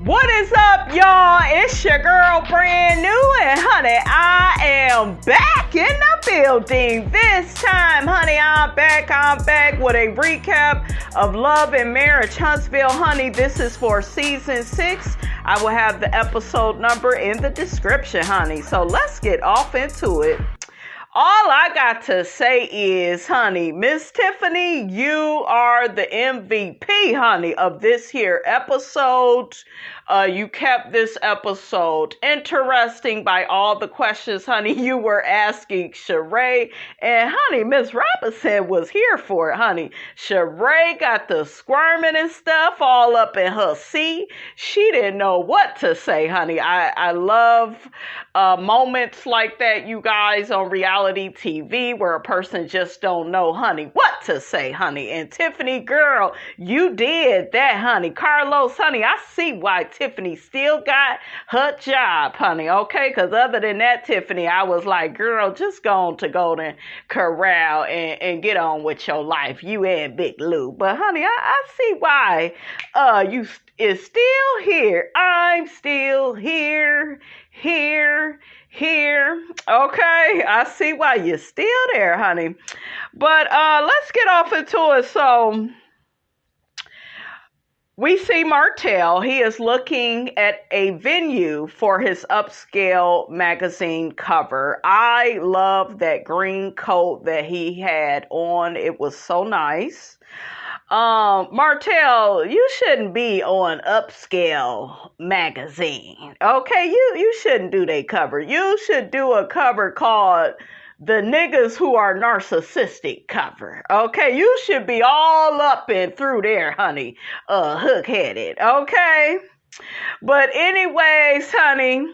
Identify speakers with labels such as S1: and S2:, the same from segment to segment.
S1: What is up, y'all? It's your girl, brand new, and honey, I am back in the building. This time, honey, I'm back with a recap of Love and Marriage Huntsville. Honey, this is for season 6. I will have the episode number in the description, honey. So let's get off into it. All I got to say is, honey, Miss Tiffany, you are the MVP, honey, of this here episode. You kept this episode interesting by all the questions, honey, you were asking Sheree. And, honey, Miss Robinson was here for it, honey. Sheree got the squirming and stuff all up in her seat. She didn't know what to say, honey. I love moments like that, you guys, on reality TV where a person just don't know, honey, what to say, honey. And Tiffany, girl, you did that, honey. Carlos, honey, I see why Tiffany still got her job, honey, okay? Because other than that, Tiffany, I was like, girl, just go on to Golden Corral and get on with your life. You and Big Lou. But, honey, I see why you is still here. I'm still here. Okay, I see why you're still there, honey. But let's get off into it. So we see Martell. He is looking at a venue for his UPSCALE magazine cover. I love that green coat that he had on. It was so nice. Martell, you shouldn't be on UPSCALE magazine. Okay, you shouldn't do that cover. You should do a cover called The Niggas Who Are Narcissistic cover. Okay, you should be all up and through there, honey. Hook-headed. Okay? But anyways, honey,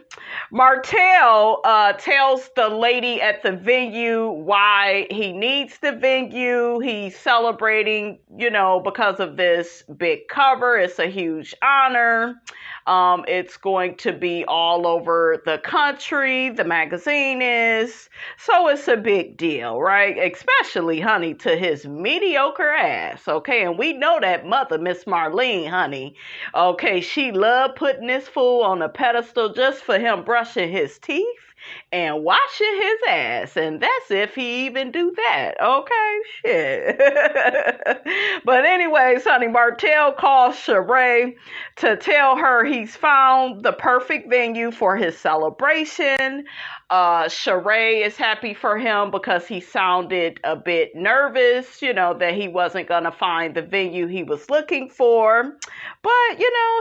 S1: Martell tells the lady at the venue why he needs the venue. He's celebrating, because of this big cover. It's a huge honor. It's going to be all over the country. The magazine is. So it's a big deal, right? Especially, honey, to his mediocre ass. Okay, and we know that mother, Miss Marlene, honey. Okay, she loved putting this fool on a pedestal just for him brushing his teeth and washing his ass. And that's if he even do that. Okay, shit. But anyways, honey, Martell calls Sheree to tell her he's found the perfect venue for his celebration. Sheree is happy for him because he sounded a bit nervous, that he wasn't going to find the venue he was looking for. But,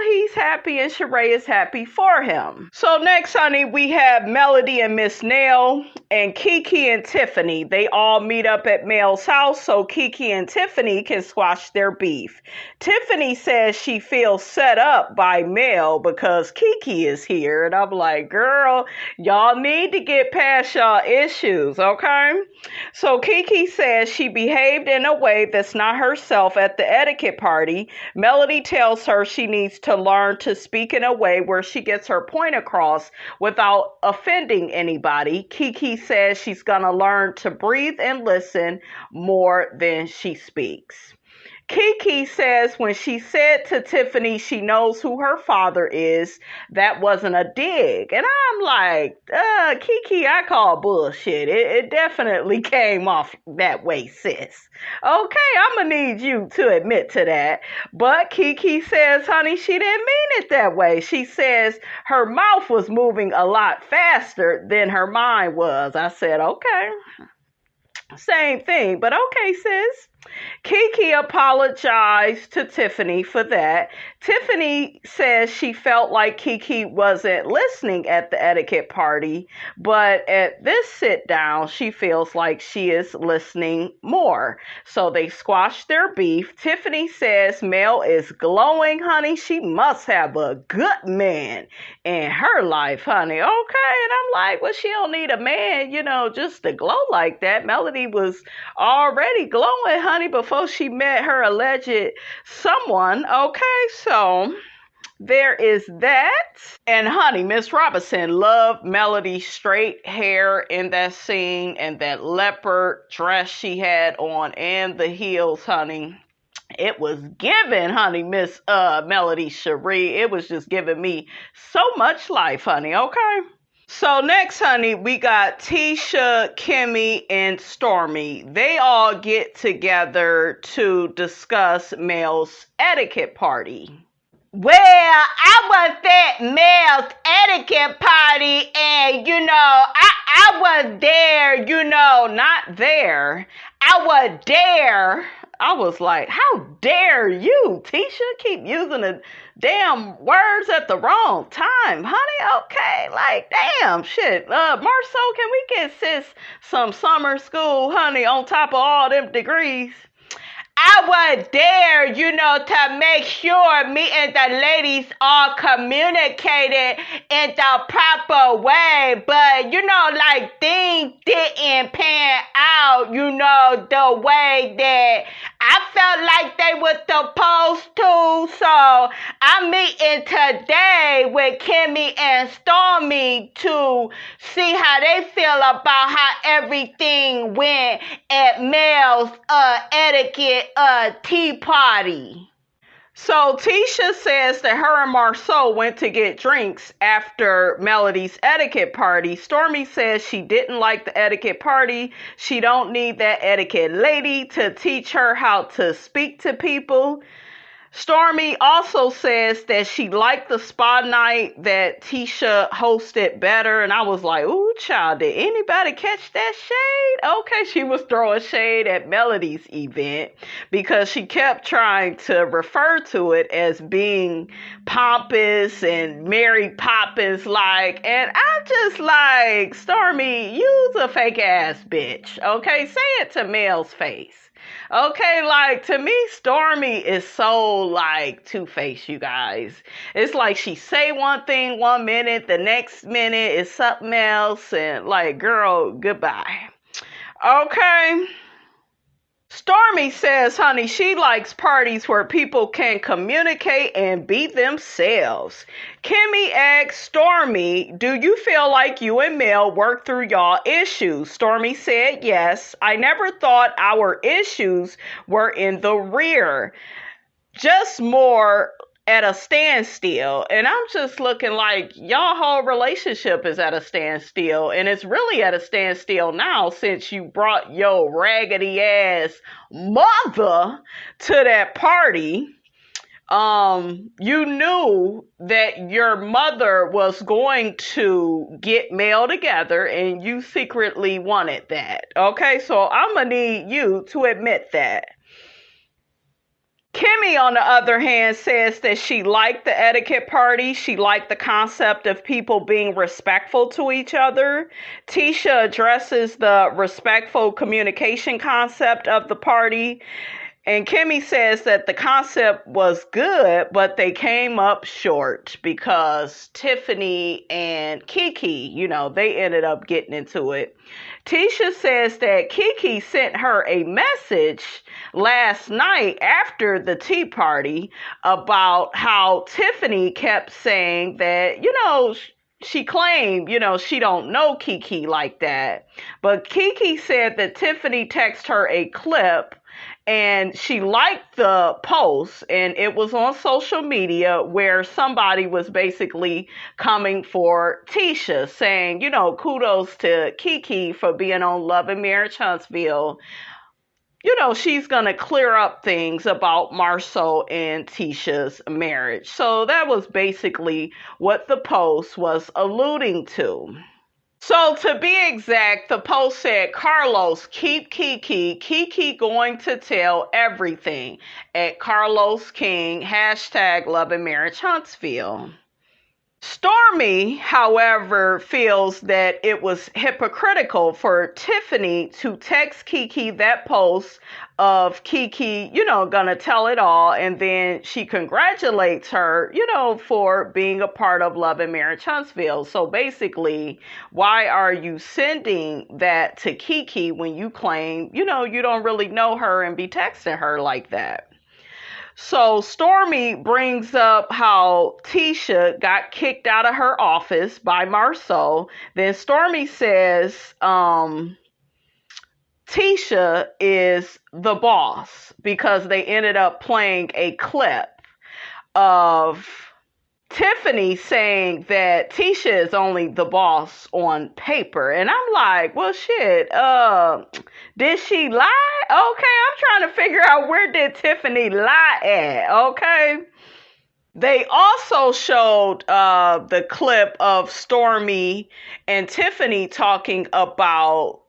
S1: he's happy and Sheree is happy for him. So next, honey, we have Melody and Miss Nail and KEKE and Tiffany. They all meet up at Mel's house so KEKE and Tiffany can squash their beef. Tiffany says she feels set up by Mel because KEKE is here. And I'm like, girl, y'all need to get past y'all issues, okay? So KEKE says she behaved in a way that's not herself at the etiquette party. Melody tells her she needs to learn to speak in a way where she gets her point across without offending anybody. KEKE says she's going to learn to breathe and listen more than she speaks. KEKE says when she said to Tiffany she knows who her father is, that wasn't a dig. And I'm like, KEKE, I call bullshit. It definitely came off that way, sis. Okay, I'm going to need you to admit to that. But KEKE says, honey, she didn't mean it that way. She says her mouth was moving a lot faster than her mind was. I said, okay. Same thing, but okay, sis. KEKE apologized to Tiffany for that. Tiffany says she felt like KEKE wasn't listening at the etiquette party, but at this sit down, she feels like she is listening more. So they squashed their beef. Tiffany says Mel is glowing, honey. She must have a good man in her life, honey. Okay, and I'm like, well, she don't need a man, just to glow like that. Melody was already glowing, honey, before she met her alleged someone. Okay, so there is that. And honey, Miss Robinson loved Melody's straight hair in that scene and that leopard dress she had on and the heels, honey. It was giving, honey, Miss Melody Sheree. It was just giving me so much life, honey, okay? So next, honey, we got Tisha, Kimmy, and Stormy. They all get together to discuss Mel's etiquette party. Well, I was at Mel's etiquette party, and I was there, not there. I was there. I was like, how dare you, Tisha, keep using the damn words at the wrong time, honey? Okay, like, damn, shit. Marceau, can we get sis some summer school, honey, on top of all them degrees? I was there, to make sure me and the ladies all communicated in the proper way. But, like things didn't pan out, the way that I felt like they were supposed to. So I'm meeting today with Kimmy and Stormy to see how they feel about how everything went at Mel's etiquette tea party. So Tisha says that her and Marceau went to get drinks after Melody's etiquette party. Stormy says she didn't like the etiquette party. She don't need that etiquette lady to teach her how to speak to people. Stormy also says that she liked the spa night that Tisha hosted better. And I was like, ooh, child, did anybody catch that shade? Okay, she was throwing shade at Melody's event because she kept trying to refer to it as being pompous and Mary Poppins like. And I'm just like, Stormy, you's a fake ass bitch. Okay, say it to Mel's face. Okay, like, to me, Stormy is so, like, two-faced, you guys. It's like she say one thing 1 minute, the next minute is something else, and, like, girl, goodbye. Okay. Stormy says, honey, she likes parties where people can communicate and be themselves. Kimmy asks Stormy, do you feel like you and Mel work through y'all issues? Stormy said, yes. I never thought our issues were in the rear, just more at a standstill. And I'm just looking like y'all whole relationship is at a standstill, and it's really at a standstill now since you brought your raggedy ass mother to that party. You knew that your mother was going to get Mel together, and you secretly wanted that. Okay, so I'm gonna need you to admit that. Kimmy, on the other hand, says that she liked the etiquette party. She liked the concept of people being respectful to each other. Tisha addresses the respectful communication concept of the party. And Kimmy says that the concept was good, but they came up short because Tiffany and KEKE, they ended up getting into it. Tisha says that KEKE sent her a message last night after the tea party about how Tiffany kept saying that, she claimed, she don't know KEKE like that. But KEKE said that Tiffany texted her a clip and she liked the post, and it was on social media where somebody was basically coming for Tisha, saying, kudos to KEKE for being on Love and Marriage Huntsville. She's going to clear up things about Marceau and Tisha's marriage. So that was basically what the post was alluding to. So to be exact, the post said, Carlos, keep KEKE. KEKE going to tell everything at Carlos King, # Love and Marriage Huntsville. Stormy, however, feels that it was hypocritical for Tiffany to text KEKE that post of KEKE, gonna tell it all, and then she congratulates her, for being a part of Love and Marriage Huntsville. So basically, why are you sending that to KEKE when you claim, you don't really know her and be texting her like that? So Stormy brings up how Tisha got kicked out of her office by Marceau. Then Stormy says, Tisha is the boss because they ended up playing a clip of Tiffany saying that Tisha is only the boss on paper. And I'm like, well, shit, did she lie? Okay, I'm trying to figure out where did Tiffany lie at, okay? They also showed the clip of Stormy and Tiffany talking about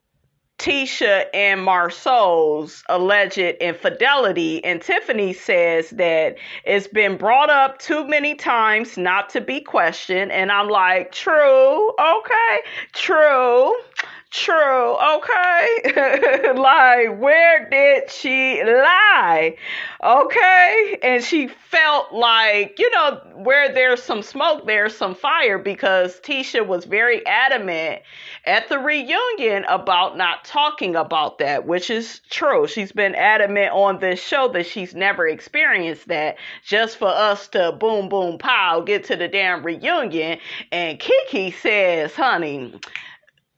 S1: Tisha and Marceau's alleged infidelity, and Tiffany says that it's been brought up too many times not to be questioned, and I'm like, true, okay, true, okay. Like, where did she lie? Okay. And she felt like, where there's some smoke, there's some fire, because Tisha was very adamant at the reunion about not talking about that, which is true. She's been adamant on this show that she's never experienced that, just for us to boom, boom, pow, get to the damn reunion. And KEKE says, honey,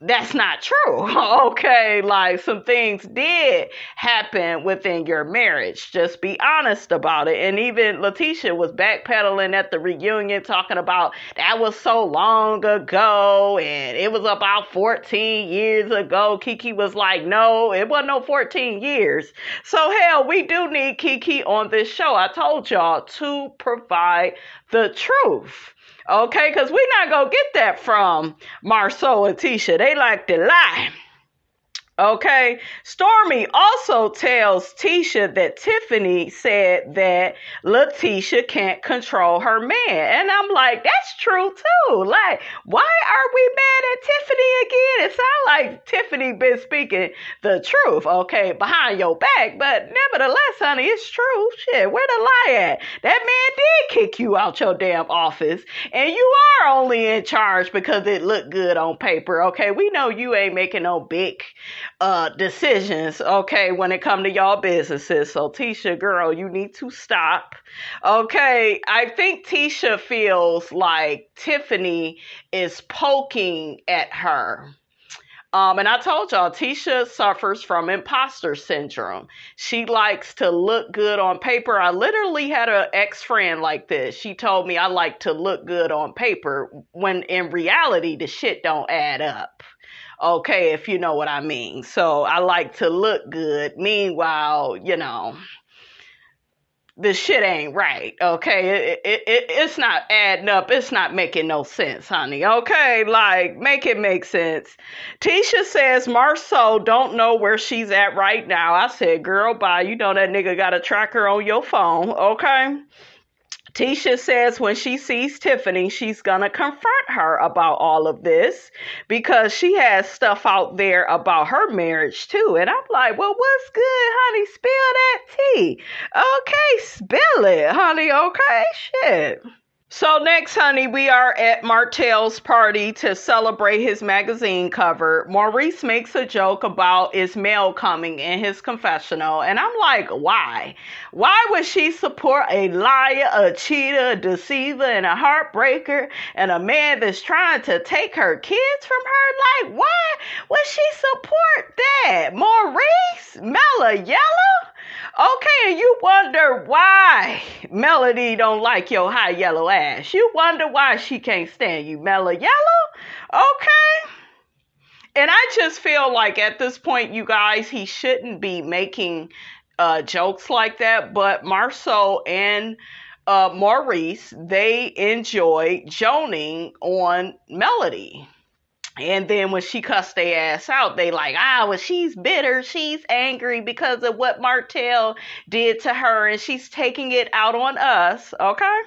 S1: that's not true. Okay, like, some things did happen within your marriage. Just be honest about it. And even Letitia was backpedaling at the reunion, talking about that was so long ago and it was about 14 years ago. KEKE was like, no, it wasn't no 14 years. So hell, we do need KEKE on this show. I told y'all to provide the truth. Okay, because we're not going to get that from Marceau and Tisha. They like to lie. Okay, Stormy also tells Tisha that Tiffany said that Letitia can't control her man. And I'm like, that's true too. Like, why are we mad at Tiffany again? It sounds like Tiffany been speaking the truth, okay, behind your back. But nevertheless, honey, it's true. Shit, where the lie at? That man did kick you out your damn office. And you are only in charge because it looked good on paper, okay? We know you ain't making no big decisions, okay, when it come to y'all businesses. So Tisha, girl, you need to stop. Okay, I think Tisha feels like Tiffany is poking at her. And I told y'all, Tisha suffers from imposter syndrome. She likes to look good on paper. I literally had an ex-friend like this. She told me I like to look good on paper when in reality the shit don't add up. Okay, if you know what I mean. So I like to look good. Meanwhile, the shit ain't right. Okay, it's not adding up. It's not making no sense, honey. Okay, like, make it make sense. Tisha says Marceau don't know where she's at right now. I said, girl, bye. You know that nigga got a tracker on your phone. Okay. Tisha says when she sees Tiffany, she's going to confront her about all of this because she has stuff out there about her marriage too. And I'm like, well, what's good, honey? Spill that tea. Okay, spill it, honey. Okay, shit. So next, honey, we are at Martell's party to celebrate his magazine cover. Maurice makes a joke about his mail coming in his confessional. And I'm like, why? Why would she support a liar, a cheater, a deceiver, and a heartbreaker, and a man that's trying to take her kids from her? Like, why would she support that? Maurice? Mella Yellow? Okay, and you wonder why Melody don't like your high yellow ass. You wonder why she can't stand you, Mella Yellow? Okay. And I just feel like at this point, you guys, he shouldn't be making jokes like that. But Marceau and Maurice, they enjoy joning on Melody. And then when she cussed their ass out, they like, well, she's bitter. She's angry because of what Martell did to her. And she's taking it out on us. Okay.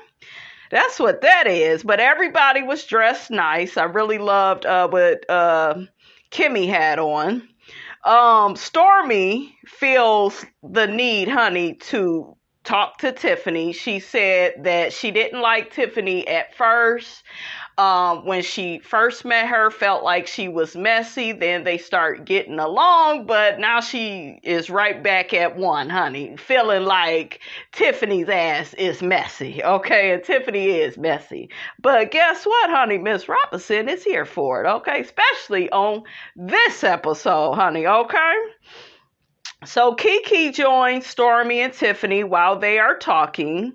S1: That's what that is. But everybody was dressed nice. I really loved what Kimmy had on. Stormy feels the need, honey, to talk to Tiffany. She said that she didn't like Tiffany at first. When she first met her, felt like she was messy. Then they start getting along, but now she is right back at one, honey, feeling like Tiffany's ass is messy. Okay, and Tiffany is messy. But guess what, honey? Miss Robinson is here for it. Okay, especially on this episode, honey. Okay. So KEKE joins Stormy and Tiffany while they are talking.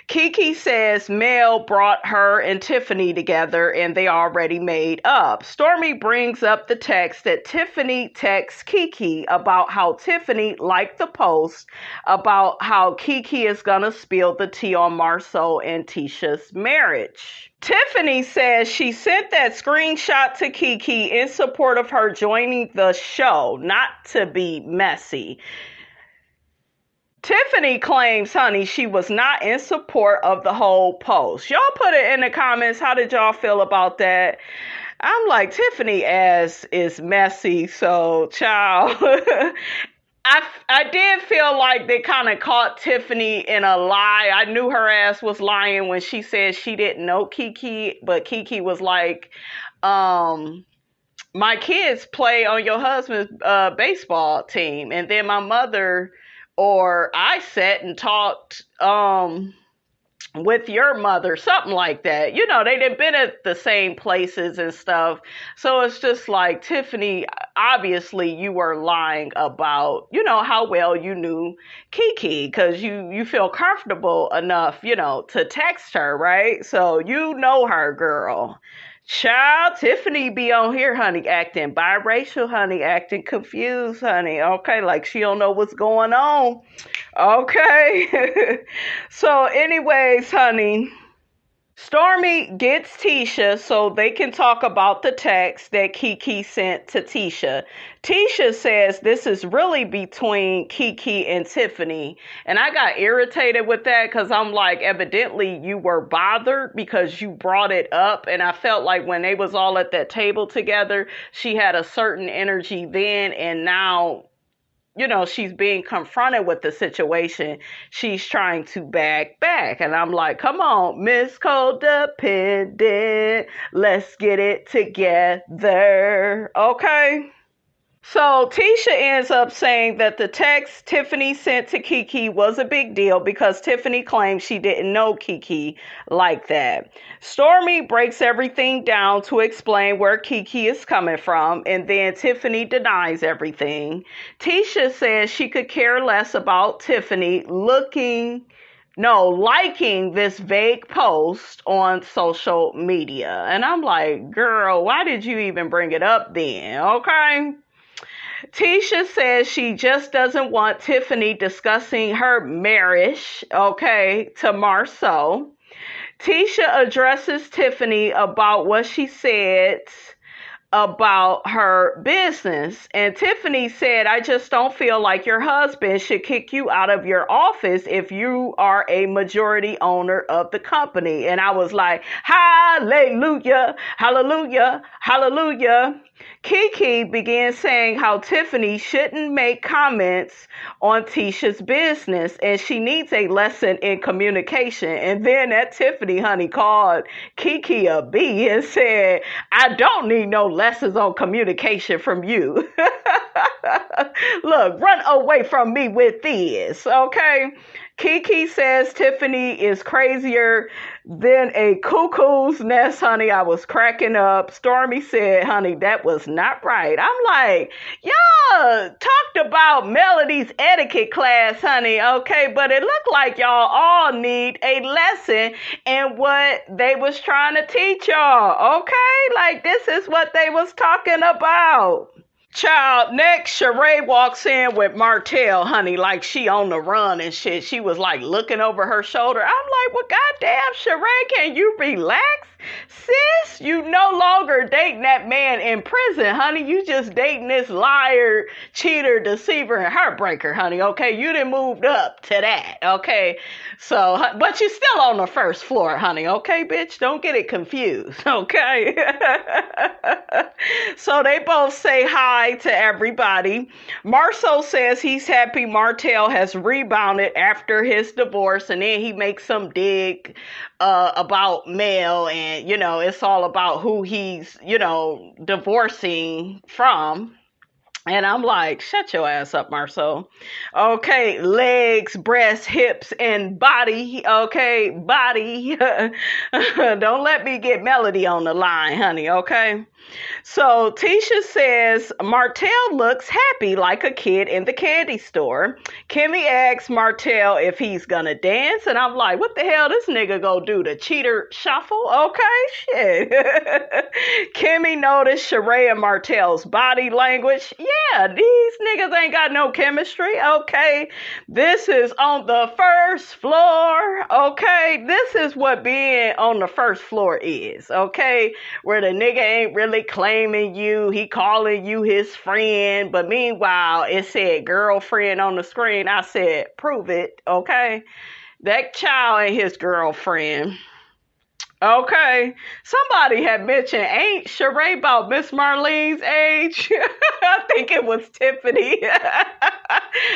S1: KEKE says Mel brought her and Tiffany together and they already made up. Stormy brings up the text that Tiffany texts KEKE about how Tiffany liked the post about how KEKE is going to spill the tea on Marceau and TISHA'S marriage. Tiffany says she sent that screenshot to KEKE in support of her joining the show, not to be messy. Tiffany claims, honey, she was not in support of the whole post. Y'all put it in the comments. How did y'all feel about that? I'm like, Tiffany ass is messy, so child. I did feel like they kind of caught Tiffany in a lie. I knew her ass was lying when she said she didn't know KEKE, but KEKE was like, my kids play on your husband's baseball team, and then my mother or I sat and talked with your mother, something like that. You know, they'd been at the same places and stuff. So it's just like, Tiffany, obviously you were lying about, you know, how well you knew KEKE, because you feel comfortable enough, you know, to text her, right? So you know her, girl. Child, Tiffany be on here, honey, acting biracial, honey, acting confused, honey. Okay, like she don't know what's going on. Okay. So anyways, honey, Stormy gets Tisha so they can talk about the text that KEKE sent to Tisha. Tisha says this is really between KEKE and Tiffany. And I got irritated with that because I'm like, evidently you were bothered because you brought it up. And I felt like when they was all at that table together, she had a certain energy then, and now, you know, she's being confronted with the situation. She's trying to back. And I'm like, come on, Miss Codependent. Let's get it together. Okay. So Tisha ends up saying that the text Tiffany sent to KEKE was a big deal because Tiffany claimed she didn't know KEKE like that. Stormy breaks everything down to explain where KEKE is coming from, and then Tiffany denies everything. Tisha says she could care less about Tiffany liking this vague post on social media. And I'm like, girl, why did you even bring it up then? Okay. Tisha says she just doesn't want Tiffany discussing her marriage, okay, to Marceau. Tisha addresses Tiffany about what she said about her business. And Tiffany said, I just don't feel like your husband should kick you out of your office if you are a majority owner of the company. And I was like, hallelujah, hallelujah, hallelujah. KEKE began saying how Tiffany shouldn't make comments on Tisha's business and she needs a lesson in communication. And then that Tiffany, honey, called KEKE a B and said, I don't need no lessons on communication from you. Look, run away from me with this, okay? KEKE says Tiffany is crazier than a cuckoo's nest, honey. I was cracking up. Stormy said, honey, that was not right. I'm like, y'all talked about Melody's etiquette class, honey, okay? But it looked like y'all all need a lesson in what they was trying to teach y'all, okay? Like, this is what they was talking about. Child, next, Sheree walks in with Martell, honey, like she on the run and shit. She was like looking over her shoulder. I'm like, well, goddamn, Sheree, can you relax? Sis, you no longer dating that man in prison, honey. You just dating this liar, cheater, deceiver, and heartbreaker, honey, okay? You done moved up to that, okay? So, but you're still on the first floor, honey, okay, bitch? Don't get it confused, okay? So they both say hi to everybody. Marceau says he's happy Martell has rebounded after his divorce, and then he makes some dig about Mel, and and, it's all about who he's, divorcing from. And I'm like, shut your ass up, Marceau. Okay, legs, breasts, hips, and body. Okay, body. Don't let me get Melody on the line, honey, okay? So Tisha says, Martell looks happy like a kid in the candy store. Kimmy asks Martell if he's gonna dance, and I'm like, what the hell this nigga gonna do, the cheater shuffle? Okay, shit. Kimmy noticed Sheree and Martell's body language. Yeah, these niggas ain't got no chemistry, okay? This is on the first floor, okay? This is what being on the first floor is, okay? Where the nigga ain't really claiming you, he calling you his friend, but meanwhile it said girlfriend on the screen. I said, prove it, okay? That child ain't his girlfriend. Okay, somebody had mentioned, ain't Sheree about Miss Marlene's age? I think it was Tiffany.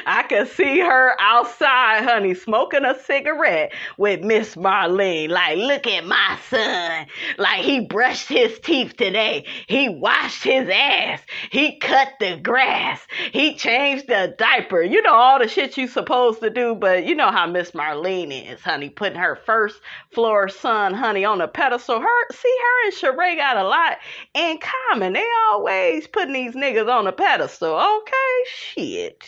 S1: I could see her outside, honey, smoking a cigarette with Miss Marlene. Like, look at my son. Like, he brushed his teeth today. He washed his ass. He cut the grass. He changed the diaper. You know, all the shit you supposed to do, but you know how Miss Marlene is, honey, putting her first floor son, honey, on a pedestal. Her and Sheree got a lot in common. They always putting these niggas on a pedestal. Okay, shit.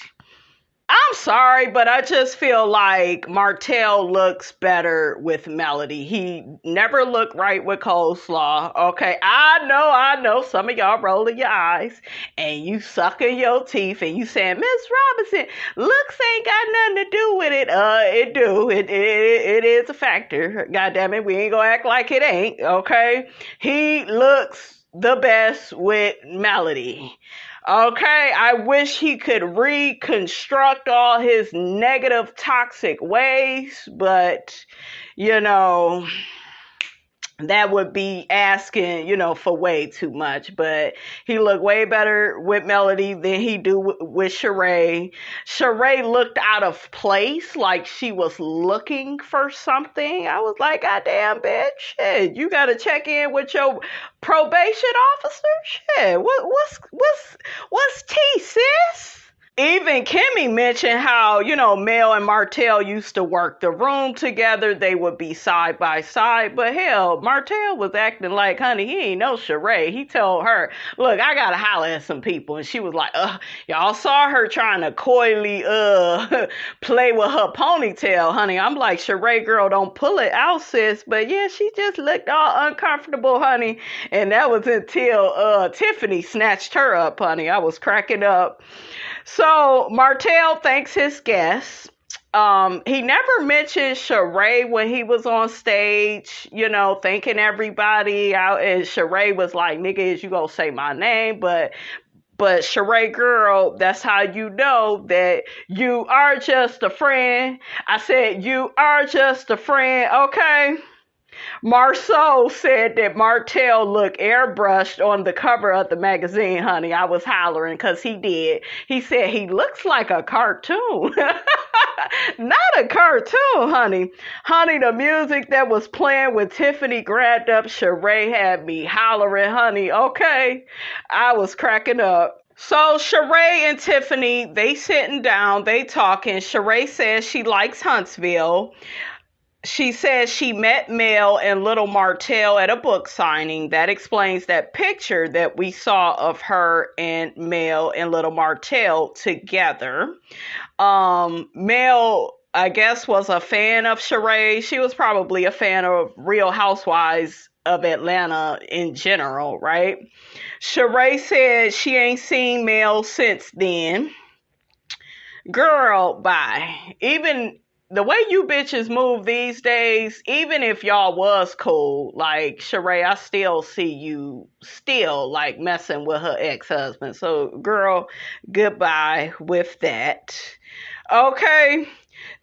S1: I'm sorry, but I just feel like Martell looks better with Melody. He never looked right with coleslaw. Okay, I know some of y'all rolling your eyes and you sucking your teeth and you saying, Miss Robinson, looks ain't got nothing to do with it. It do. It is a factor. God damn it, we ain't gonna act like it ain't. Okay, he looks the best with Melody. Okay, I wish he could reconstruct all his negative, toxic ways, but, you know, that would be asking, for way too much. But he looked way better with Melody than he do with Sheree. Sheree looked out of place, like she was looking for something. I was like, goddamn, bitch, shit, you gotta check in with your probation officer? Shit, what's tea, sis? Even Kimmy mentioned how, Mel and Martell used to work the room together. They would be side by side. But hell, Martell was acting like, honey, he ain't no Sheree. He told her, look, I got to holler at some people. And she was like, y'all saw her trying to coyly play with her ponytail, honey. I'm like, Sheree, girl, don't pull it out, sis. But yeah, she just looked all uncomfortable, honey. And that was until Tiffany snatched her up, honey. I was cracking up. So Martell thanks his guests. He never mentioned Sheree when he was on stage, thanking everybody out. And Sheree was like, nigga, is you gonna say my name? But Sheree, girl, that's how you know that you are just a friend. I said, you are just a friend, okay? Marceau said that Martell looked airbrushed on the cover of the magazine, honey. I was hollering because he did. He said he looks like a cartoon. Not a cartoon, honey. Honey, the music that was playing when Tiffany grabbed up Sheree had me hollering, honey. Okay, I was cracking up. So Sheree and Tiffany, they sitting down, they talking. Sheree says she likes Huntsville. She says she met Mel and little Martell at a book signing. That explains that picture that we saw of her and Mel and little Martell together. Mel, I guess, was a fan of Sheree. She was probably a fan of Real Housewives of Atlanta in general, right? Sheree said she ain't seen Mel since then. Girl, bye. Even the way you bitches move these days, even if y'all was cool, like Sheree, I still see you still like messing with her ex-husband. So girl, goodbye with that. Okay.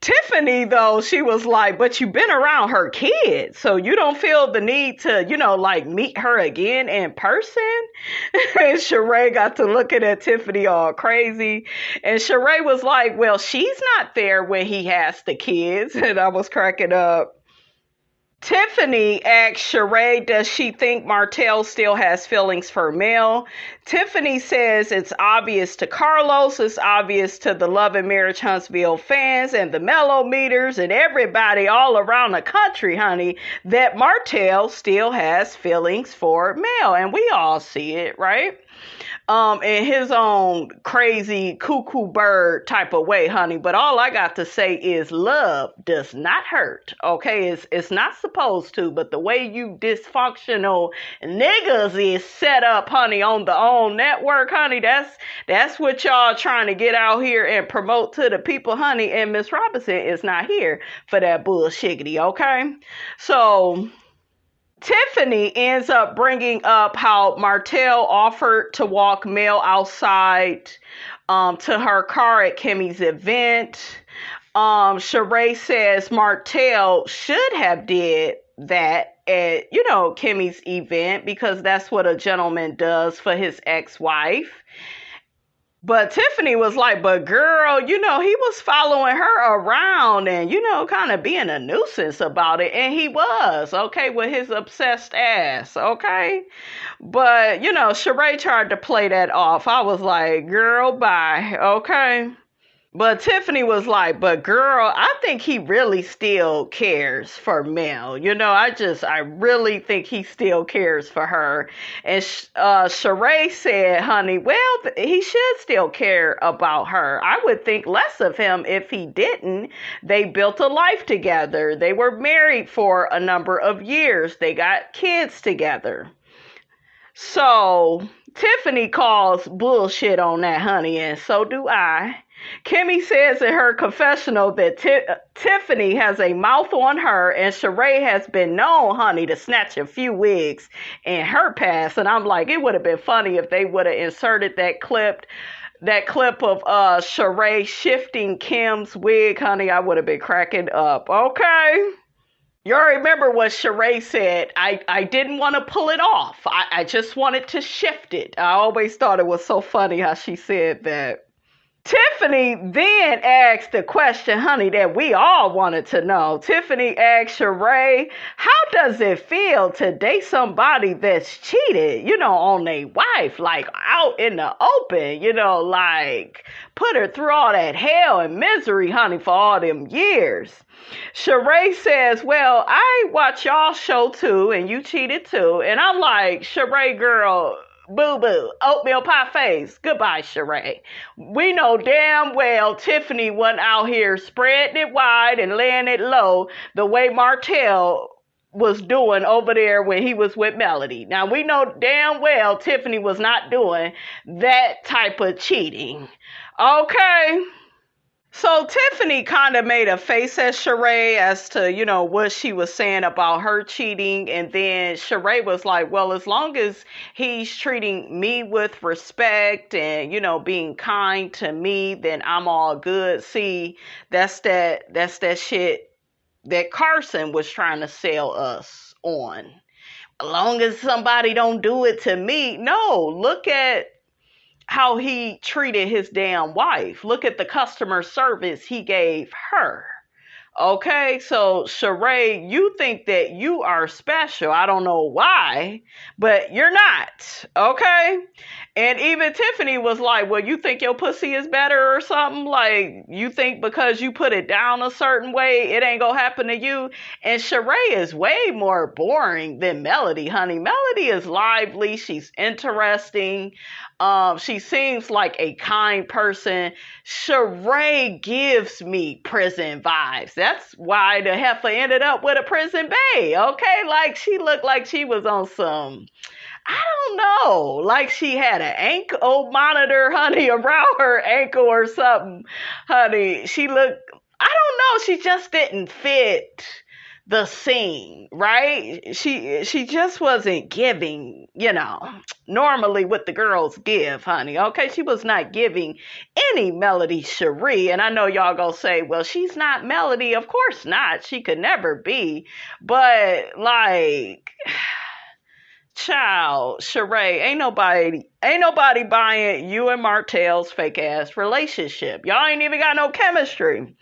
S1: Tiffany, though, she was like, but you've been around her kids, so you don't feel the need to, like meet her again in person? And Sheree got to looking at Tiffany all crazy. And Sheree was like, well, she's not there when he has the kids. And I was cracking up. Tiffany asked Sheree, does she think Martell still has feelings for Mel? Tiffany says it's obvious to Carlos, it's obvious to the Love and Marriage Huntsville fans and the Mellow meters and everybody all around the country, honey, that Martell still has feelings for Mel. And we all see it, right? In his own crazy cuckoo bird type of way, honey. But all I got to say is love does not hurt. Okay, it's not supposed to, but the way you dysfunctional niggas is set up, honey, on the own network, honey, that's what y'all trying to get out here and promote to the people, honey. And Miss Robinson is not here for that bullshiggity, okay? So Tiffany ends up bringing up how Martell offered to walk Mel outside to her car at Kimmy's event. Sheree says Martell should have did that at, Kimmy's event because that's what a gentleman does for his ex-wife. But Tiffany was like, but girl, he was following her around and, kind of being a nuisance about it. And he was, okay, with his obsessed ass, okay? But, Sheree tried to play that off. I was like, girl, bye, okay? But Tiffany was like, but girl, I think he really still cares for Mel. I really think he still cares for her. And Sheree said, honey, well, he should still care about her. I would think less of him if he didn't. They built a life together. They were married for a number of years. They got kids together. So Tiffany calls bullshit on that, honey, and so do I. Kimmy says in her confessional that Tiffany has a mouth on her and Sheree has been known, honey, to snatch a few wigs in her past. And I'm like, it would have been funny if they would have inserted that clip of Sheree shifting Kim's wig, honey. I would have been cracking up. Okay. Y'all remember what Sheree said? I didn't want to pull it off. I just wanted to shift it. I always thought it was so funny how she said that. Tiffany then asked the question, honey, that we all wanted to know. Tiffany asked Sheree, how does it feel to date somebody that's cheated, on their wife, like out in the open, like put her through all that hell and misery, honey, for all them years? Sheree says, well, I watch y'all show too, and you cheated too. And I'm like, Sheree, girl, boo-boo, oatmeal pie face. Goodbye, Sheree. We know damn well Tiffany wasn't out here spreading it wide and laying it low the way Martell was doing over there when he was with Melody. Now, we know damn well Tiffany was not doing that type of cheating. Okay? So Tiffany kind of made a face at Sheree as to, what she was saying about her cheating. And then Sheree was like, well, as long as he's treating me with respect and, being kind to me, then I'm all good. See, that's that shit that Carson was trying to sell us on. As long as somebody don't do it to me. No, look at how he treated his damn wife. Look at the customer service he gave her. Okay, so Sheree, you think that you are special. I don't know why, but you're not. Okay? And even Tiffany was like, well, you think your pussy is better or something? Like, you think because you put it down a certain way, it ain't gonna happen to you? And Sheree is way more boring than Melody, honey. Melody is lively. She's interesting. She seems like a kind person. Sheree gives me prison vibes. That's why the heifer ended up with a prison bae. Okay? Like, she looked like she was on some, I don't know, like she had an ankle monitor, honey, around her ankle or something, honey. She looked, I don't know, she just didn't fit the scene, right? She just wasn't giving, normally what the girls give, honey, okay? She was not giving any Melody Sheree, and I know y'all gonna say, well, she's not Melody. Of course not. She could never be, but like, child, Sheree, ain't nobody buying you and Martell's fake ass relationship. Y'all ain't even got no chemistry.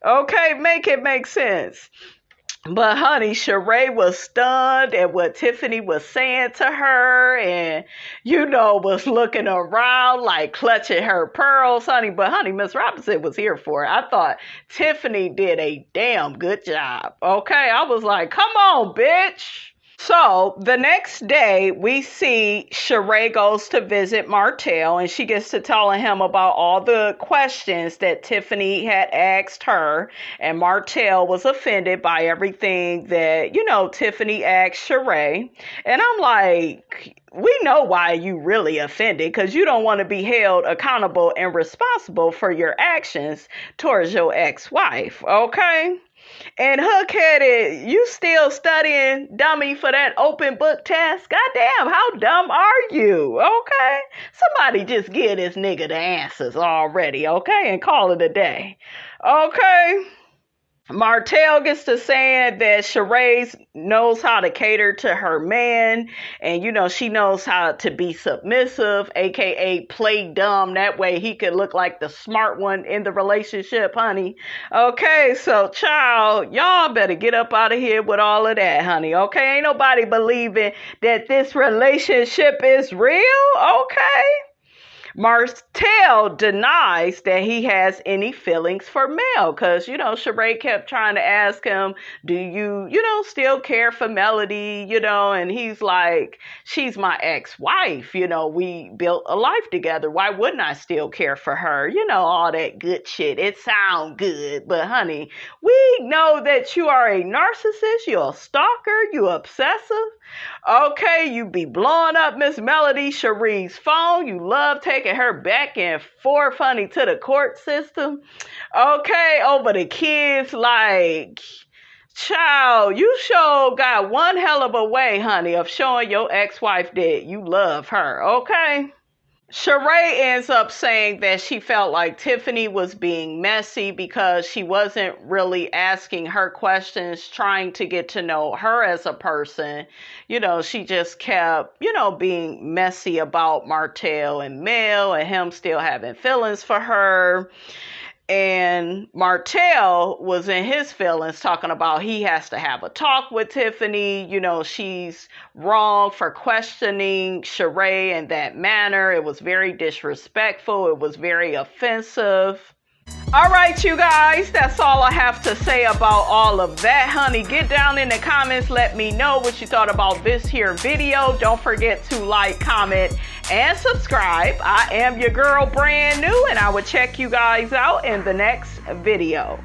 S1: Okay, make it make sense. But honey, Sheree was stunned at what Tiffany was saying to her and, was looking around like clutching her pearls, honey. But honey, Miss Robinson was here for it. I thought Tiffany did a damn good job. Okay, I was like, come on, bitch. So the next day, we see Sheree goes to visit Martell, and she gets to telling him about all the questions that Tiffany had asked her, and Martell was offended by everything that, Tiffany asked Sheree. And I'm like, we know why you really offended, because you don't want to be held accountable and responsible for your actions towards your ex-wife, okay? And Hook-headed, you still studying, dummy, for that open book test? Goddamn, how dumb are you? Okay? Somebody just give this nigga the answers already, okay? And call it a day. Okay? Martell gets to saying that Sheree knows how to cater to her man, and she knows how to be submissive, aka play dumb. That way he could look like the smart one in the relationship, honey. Okay, so child, y'all better get up out of here with all of that, honey. Okay, ain't nobody believing that this relationship is real. Okay. Martell denies that he has any feelings for Mel because, Sheree kept trying to ask him, do you, still care for Melody, and he's like, she's my ex-wife, we built a life together. Why wouldn't I still care for her? All that good shit. It sounds good, but honey, we know that you are a narcissist, you're a stalker, you obsessive. Okay, you be blowing up Miss Melody Sheree's phone. You love taking her back and forth, honey, to the court system. Okay, over the kids, like, child, you sure got one hell of a way, honey, of showing your ex-wife that you love her, okay? Sheree ends up saying that she felt like Tiffany was being messy because she wasn't really asking her questions, trying to get to know her as a person. She just kept, being messy about Martell and Mel and him still having feelings for her. And Martell was in his feelings talking about he has to have a talk with Tiffany. She's wrong for questioning Sheree in that manner. It was very disrespectful. It was very offensive. All right, you guys, that's all I have to say about all of that, honey. Get down in the comments. Let me know what you thought about this here video. Don't forget to like, comment, and subscribe. I am your girl, brand new, and I will check you guys out in the next video.